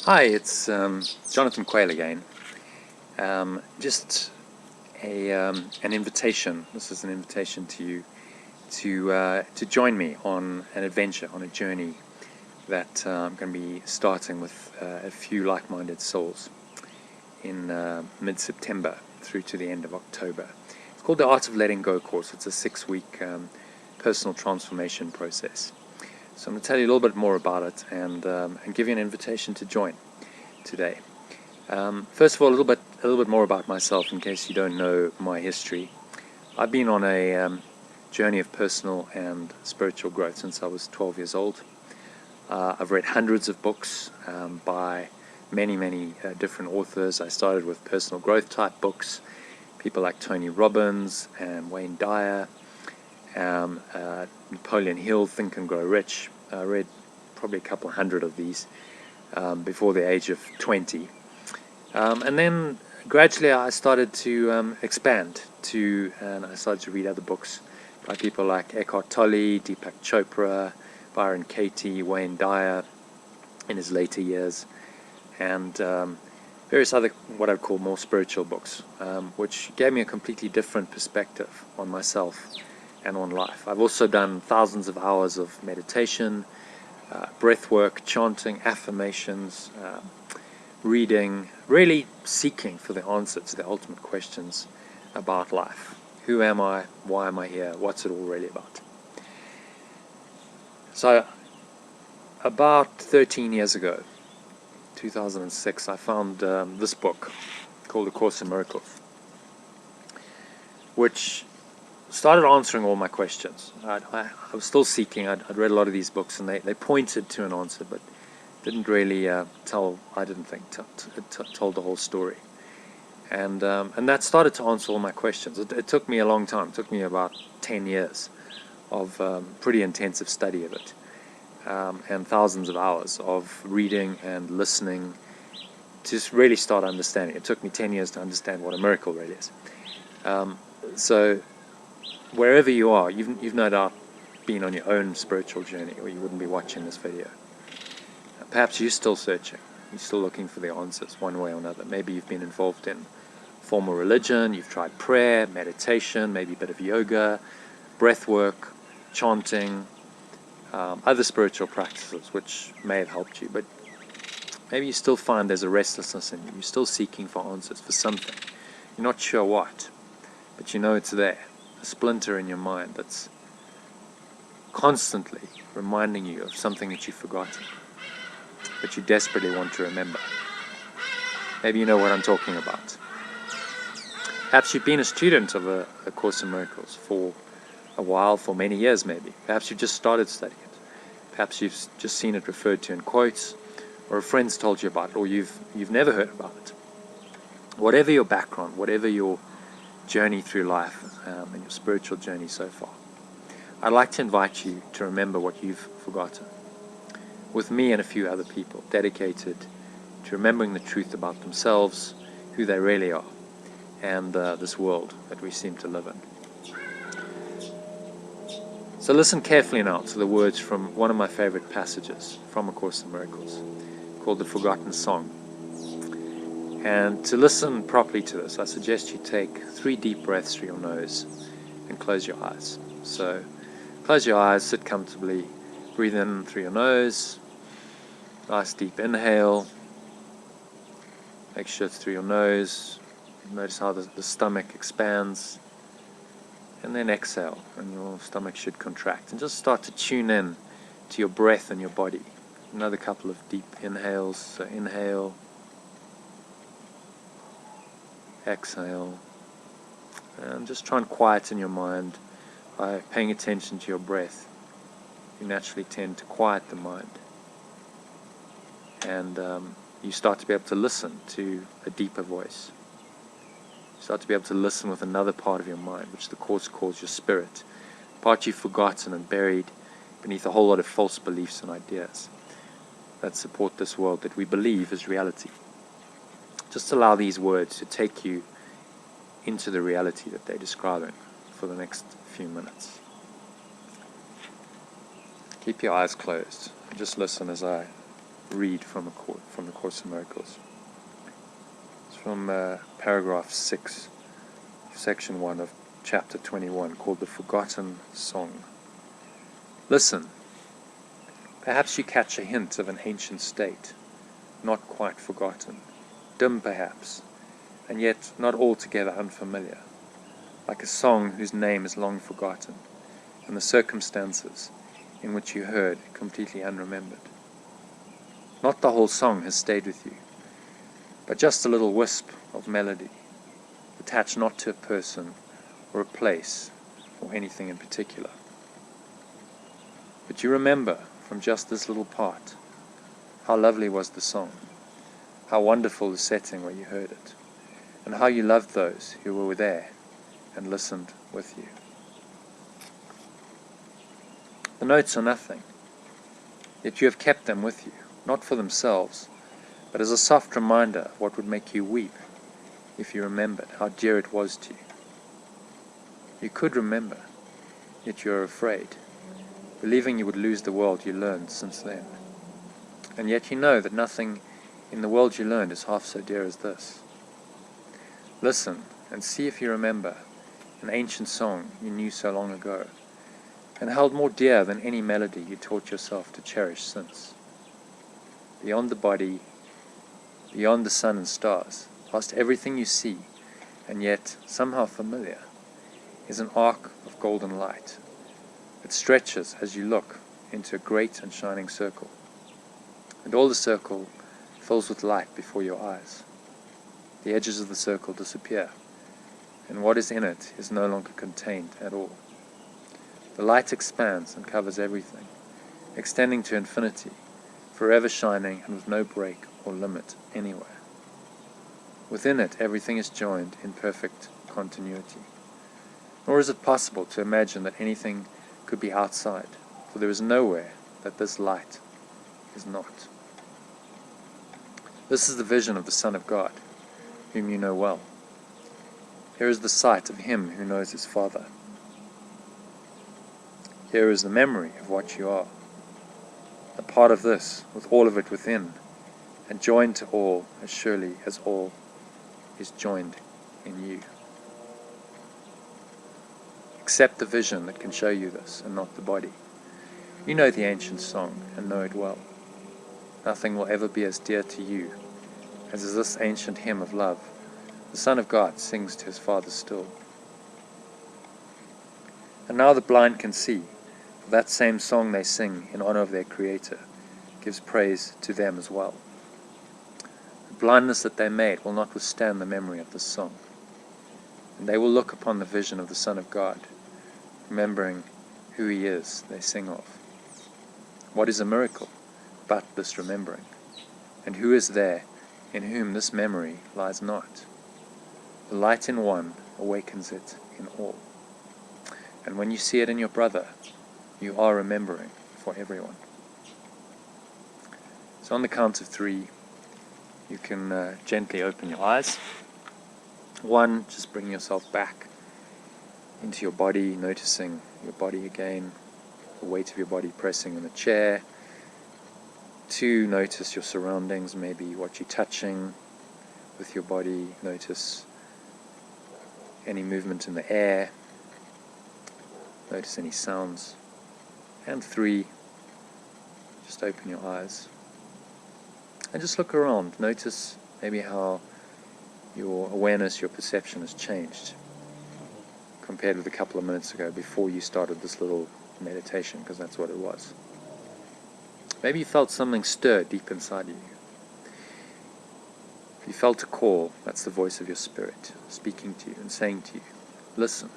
Hi, it's Jonathan Quayle again. Just an invitation. This is an invitation to you to join me on an adventure, on a journey that I'm going to be starting with a few like-minded souls in mid-September through to the end of October. It's called the Art of Letting Go course. It's a 6-week personal transformation process. So I'm going to tell you a little bit more about it and give you an invitation to join today. First of all, a little bit more about myself in case you don't know my history. I've been on a journey of personal and spiritual growth since I was 12 years old. I've read hundreds of books by many different authors. I started with personal growth type books, people like Tony Robbins and Wayne Dyer, Napoleon Hill, Think and Grow Rich. I read probably a couple hundred of these before the age of 20. And then gradually I started to expand and I started to read other books by people like Eckhart Tolle, Deepak Chopra, Byron Katie, Wayne Dyer in his later years, and various other what I would call more spiritual books, which gave me a completely different perspective on myself and on life. I've also done thousands of hours of meditation, breath work, chanting, affirmations, reading, really seeking for the answer to the ultimate questions about life. Who am I? Why am I here? What's it all really about? So, about 13 years ago, 2006, I found this book called A Course in Miracles, which started answering all my questions. I was still seeking. I'd read a lot of these books, and they pointed to an answer, but didn't really told the whole story. And that started to answer all my questions. It took me a long time. It took me about 10 years of pretty intensive study of it, and thousands of hours of reading and listening to really start understanding. It took me 10 years to understand what a miracle really is. So wherever you are, you've no doubt been on your own spiritual journey, or you wouldn't be watching this video. Perhaps you're still searching. You're still looking for the answers one way or another. Maybe you've been involved in formal religion, you've tried prayer, meditation, maybe a bit of yoga, breath work, chanting, other spiritual practices which may have helped you, but maybe you still find there's a restlessness in you. You're still seeking for answers for something. You're not sure what, but you know it's there. A splinter in your mind that's constantly reminding you of something that you've forgotten, but you desperately want to remember. Maybe you know what I'm talking about. Perhaps you've been a student of a Course in Miracles for a while, for many years maybe. Perhaps you've just started studying it. Perhaps you've just seen it referred to in quotes, or a friend's told you about it, or you've never heard about it. Whatever your background, whatever your journey through life and your spiritual journey so far, I'd like to invite you to remember what you've forgotten, with me and a few other people dedicated to remembering the truth about themselves, who they really are, and this world that we seem to live in. So listen carefully now to the words from one of my favorite passages from A Course in Miracles, called The Forgotten Song. And to listen properly to this, I suggest you take 3 deep breaths through your nose and close your eyes. So close your eyes, sit comfortably, breathe in through your nose, nice deep inhale, make sure it's through your nose, notice how the stomach expands, and then exhale, and your stomach should contract, and just start to tune in to your breath and your body. Another couple of deep inhales, so inhale, exhale, and just try and quieten your mind by paying attention to your breath. You naturally tend to quiet the mind, and you start to be able to listen to a deeper voice. You start to be able to listen with another part of your mind, which the Course calls your spirit, part you've forgotten and buried beneath a whole lot of false beliefs and ideas that support this world that we believe is reality. Just allow these words to take you into the reality that they're describing for the next few minutes. Keep your eyes closed and just listen as I read from the Course in Miracles. It's from paragraph 6, section 1 of chapter 21, called The Forgotten Song. Listen. Perhaps you catch a hint of an ancient state, not quite forgotten, dim perhaps, and yet not altogether unfamiliar, like a song whose name is long forgotten, and the circumstances in which you heard completely unremembered. Not the whole song has stayed with you, but just a little wisp of melody, attached not to a person or a place or anything in particular. But you remember from just this little part how lovely was the song, how wonderful the setting where you heard it, and how you loved those who were there and listened with you. The notes are nothing, yet you have kept them with you, not for themselves, but as a soft reminder of what would make you weep if you remembered how dear it was to you. You could remember, yet you are afraid, believing you would lose the world you learned since then. And yet you know that nothing in the world you learned is half so dear as this. Listen and see if you remember an ancient song you knew so long ago, and held more dear than any melody you taught yourself to cherish since. Beyond the body, beyond the sun and stars, past everything you see, and yet somehow familiar, is an arc of golden light. It stretches as you look into a great and shining circle, and all the circle fills with light before your eyes. The edges of the circle disappear, and what is in it is no longer contained at all. The light expands and covers everything, extending to infinity, forever shining and with no break or limit anywhere. Within it, everything is joined in perfect continuity. Nor is it possible to imagine that anything could be outside, for there is nowhere that this light is not. This is the vision of the Son of God, whom you know well. Here is the sight of him who knows his Father. Here is the memory of what you are, a part of this, with all of it within, and joined to all as surely as all is joined in you. Accept the vision that can show you this, and not the body. You know the ancient song, and know it well. Nothing will ever be as dear to you as is this ancient hymn of love the Son of God sings to his Father still. And now the blind can see, for that same song they sing in honor of their Creator gives praise to them as well. The blindness that they made will not withstand the memory of this song, and they will look upon the vision of the Son of God, remembering who he is they sing of. What is a miracle but this remembering? And who is there in whom this memory lies not? The light in one awakens it in all. And when you see it in your brother, you are remembering for everyone. So on the count of 3, you can gently open your eyes. 1, just bring yourself back into your body, noticing your body again, the weight of your body pressing on the chair. 2, notice your surroundings, maybe what you're touching with your body. Notice any movement in the air. Notice any sounds. And 3, just open your eyes and just look around. Notice maybe how your awareness, your perception has changed compared with a couple of minutes ago before you started this little meditation, because that's what it was. Maybe you felt something stir deep inside you. If you felt a call, that's the voice of your spirit speaking to you and saying to you, listen,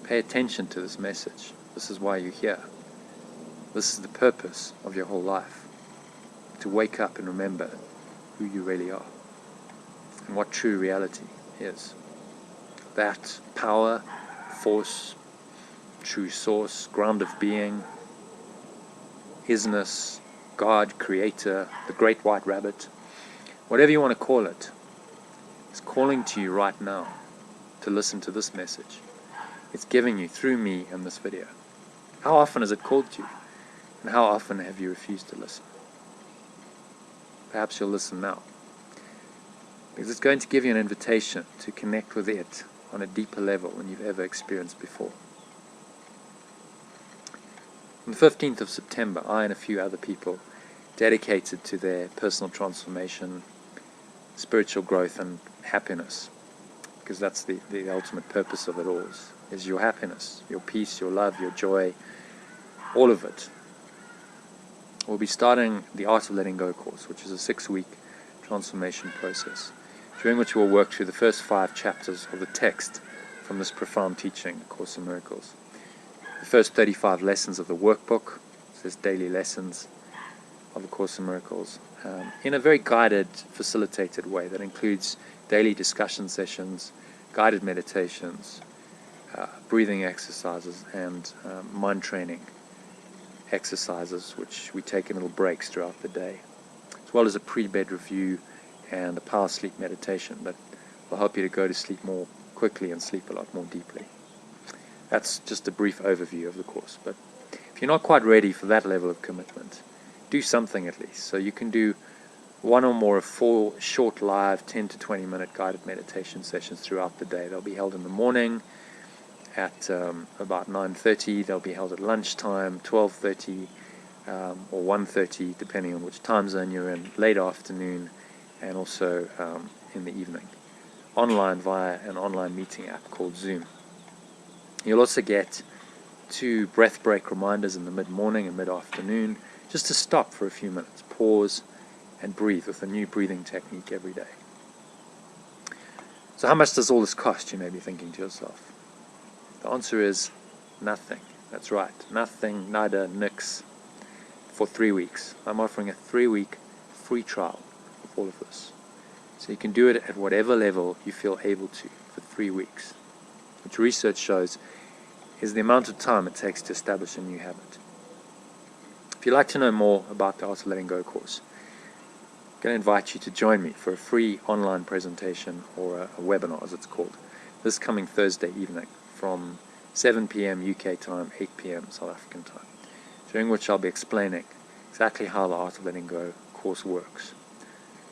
pay attention to this message. This is why you're here. This is the purpose of your whole life, to wake up and remember who you really are and what true reality is. That power, force, true source, ground of being, isness, God, Creator, the great white rabbit, whatever you want to call it, is calling to you right now to listen to this message. It's giving you through me and this video. How often has it called to you? And how often have you refused to listen? perhaps you'll listen now. Because it's going to give you an invitation to connect with it on a deeper level than you've ever experienced before. On the 15th of September, I and a few other people dedicated to their personal transformation, spiritual growth and happiness, because that's the ultimate purpose of it all, is your happiness, your peace, your love, your joy, all of it. We'll be starting the Art of Letting Go course, which is a 6-week transformation process, during which we'll work through the first 5 chapters of the text from this profound teaching, A Course in Miracles. The first 35 lessons of the workbook, it says daily lessons of A Course in Miracles, in a very guided, facilitated way that includes daily discussion sessions, guided meditations, breathing exercises, and mind training exercises, which we take in little breaks throughout the day, as well as a pre-bed review and a power sleep meditation that will help you to go to sleep more quickly and sleep a lot more deeply. That's just a brief overview of the course, but if you're not quite ready for that level of commitment, do something at least. So you can do 1 or more of 4 short live 10 to 20 minute guided meditation sessions throughout the day. They'll be held in the morning at about 9:30. They'll be held at lunchtime, 12:30 or 1:30, depending on which time zone you're in, late afternoon, and also in the evening, online via an online meeting app called Zoom. You'll also get 2 breath break reminders in the mid-morning and mid-afternoon, just to stop for a few minutes, pause, and breathe with a new breathing technique every day. So how much does all this cost, you may be thinking to yourself? The answer is nothing. That's right, nothing, nada, nix, for 3 weeks. I'm offering a 3-week free trial of all of this. So you can do it at whatever level you feel able to for 3 weeks, which research shows is the amount of time it takes to establish a new habit. If you'd like to know more about the Art of Letting Go course, I'm going to invite you to join me for a free online presentation, or a webinar as it's called, this coming Thursday evening from 7 p.m. UK time, 8 p.m. South African time, during which I'll be explaining exactly how the Art of Letting Go course works.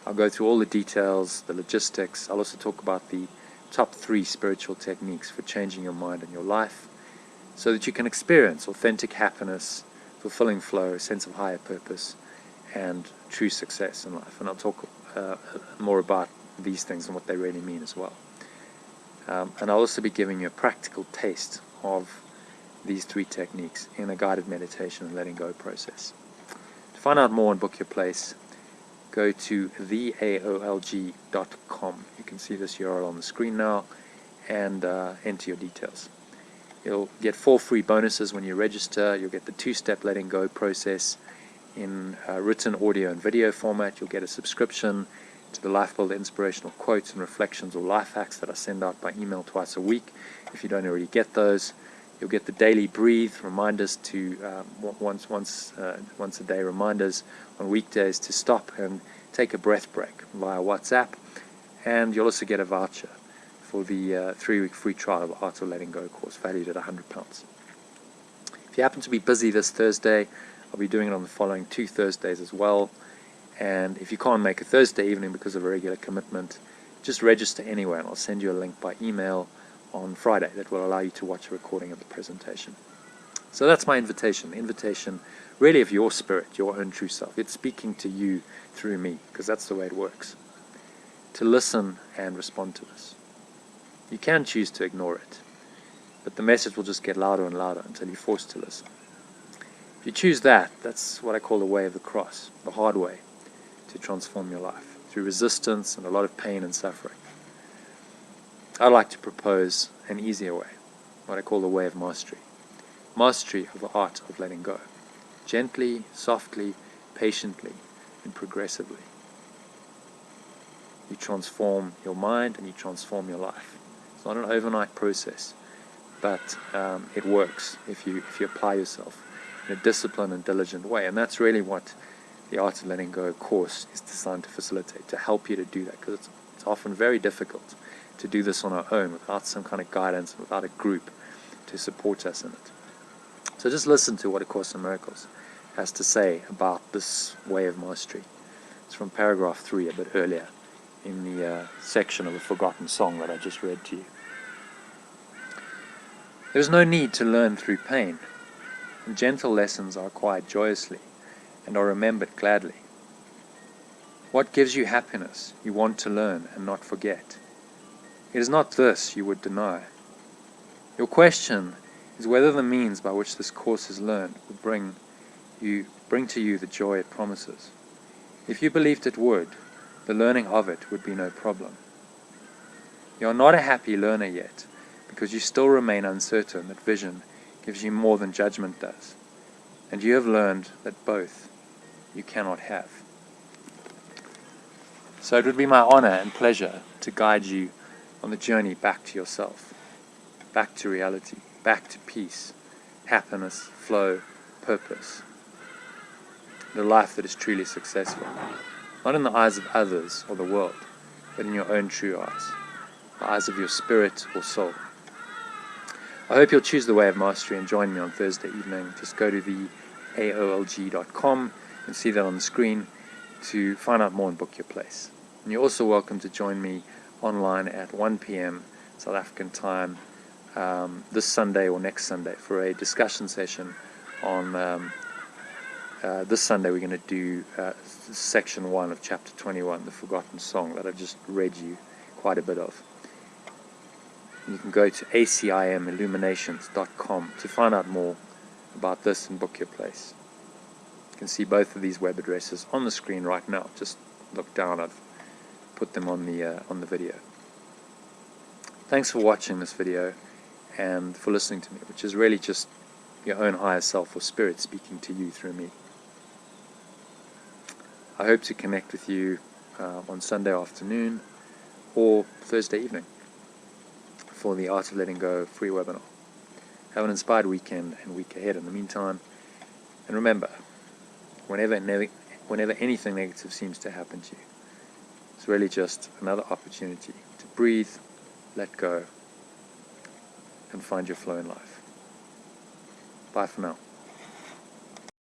I'll go through all the details, the logistics. I'll also talk about the top 3 spiritual techniques for changing your mind and your life, so that you can experience authentic happiness, fulfilling flow, a sense of higher purpose, and true success in life. And I'll talk more about these things and what they really mean as well. And I'll also be giving you a practical taste of these 3 techniques in a guided meditation and letting go process. To find out more and book your place, go to theaolg.com. You can see this URL on the screen now, and enter your details. You'll get 4 free bonuses when you register. You'll get the 2-step letting go process in written audio and video format. You'll get a subscription to the Life Builder inspirational quotes and reflections or life hacks that I send out by email twice a week. If you don't already get those, you'll get the daily breathe reminders to once a day reminders on weekdays to stop and take a breath break via WhatsApp, and you'll also get a voucher for the 3-week free trial of the Art of Letting Go course, valued at £100. If you happen to be busy this Thursday, I'll be doing it on the following 2 Thursdays as well. And if you can't make a Thursday evening because of a regular commitment, just register anyway, and I'll send you a link by email on Friday that will allow you to watch a recording of the presentation. So that's my invitation, the invitation really of your spirit, your own true self. It's speaking to you through me, because that's the way it works, to listen and respond to this. You can choose to ignore it, but the message will just get louder and louder until you're forced to listen. If you choose that, that's what I call the way of the cross, the hard way to transform your life, through resistance and a lot of pain and suffering. I'd like to propose an easier way, what I call the way of mastery. Mastery of the art of letting go, gently, softly, patiently, and progressively. You transform your mind and you transform your life. It's not an overnight process, but it works if you apply yourself in a disciplined and diligent way. And that's really what the Art of Letting Go course is designed to facilitate, to help you to do that, because it's often very difficult to do this on our own without some kind of guidance, without a group to support us in it. So just listen to what A Course in Miracles has to say about this way of mastery. It's from paragraph 3, a bit earlier, in the section of a forgotten song that I just read to you. There is no need to learn through pain, and gentle lessons are acquired joyously and are remembered gladly. What gives you happiness you want to learn and not forget? It is not this you would deny. Your question is whether the means by which this course is learned will bring to you the joy it promises. If you believed it would, the learning of it would be no problem. You are not a happy learner yet, because you still remain uncertain that vision gives you more than judgment does, and you have learned that both you cannot have. So it would be my honor and pleasure to guide you on the journey back to yourself, back to reality, back to peace, happiness, flow, purpose. The life that is truly successful, not in the eyes of others or the world, but in your own true eyes, the eyes of your spirit or soul. I hope you'll choose the way of mastery and join me on Thursday evening. Just go to the aolg.com and see that on the screen to find out more and book your place. And you're also welcome to join me online at 1 p.m. South African time this Sunday or next Sunday for a discussion session on this Sunday. We're going to do section 1 of chapter 21, the forgotten song that I've just read you quite a bit of. And you can go to acimilluminations.com to find out more about this and book your place. You can see both of these web addresses on the screen right now. Just look down. I've put them on the video. Thanks for watching this video and for listening to me, which is really just your own higher self or spirit speaking to you through me. I hope to connect with you on Sunday afternoon or Thursday evening for the Art of Letting Go free webinar. Have an inspired weekend and week ahead in the meantime. And remember, whenever anything negative seems to happen to you, it's really just another opportunity to breathe, let go, and find your flow in life. Bye for now.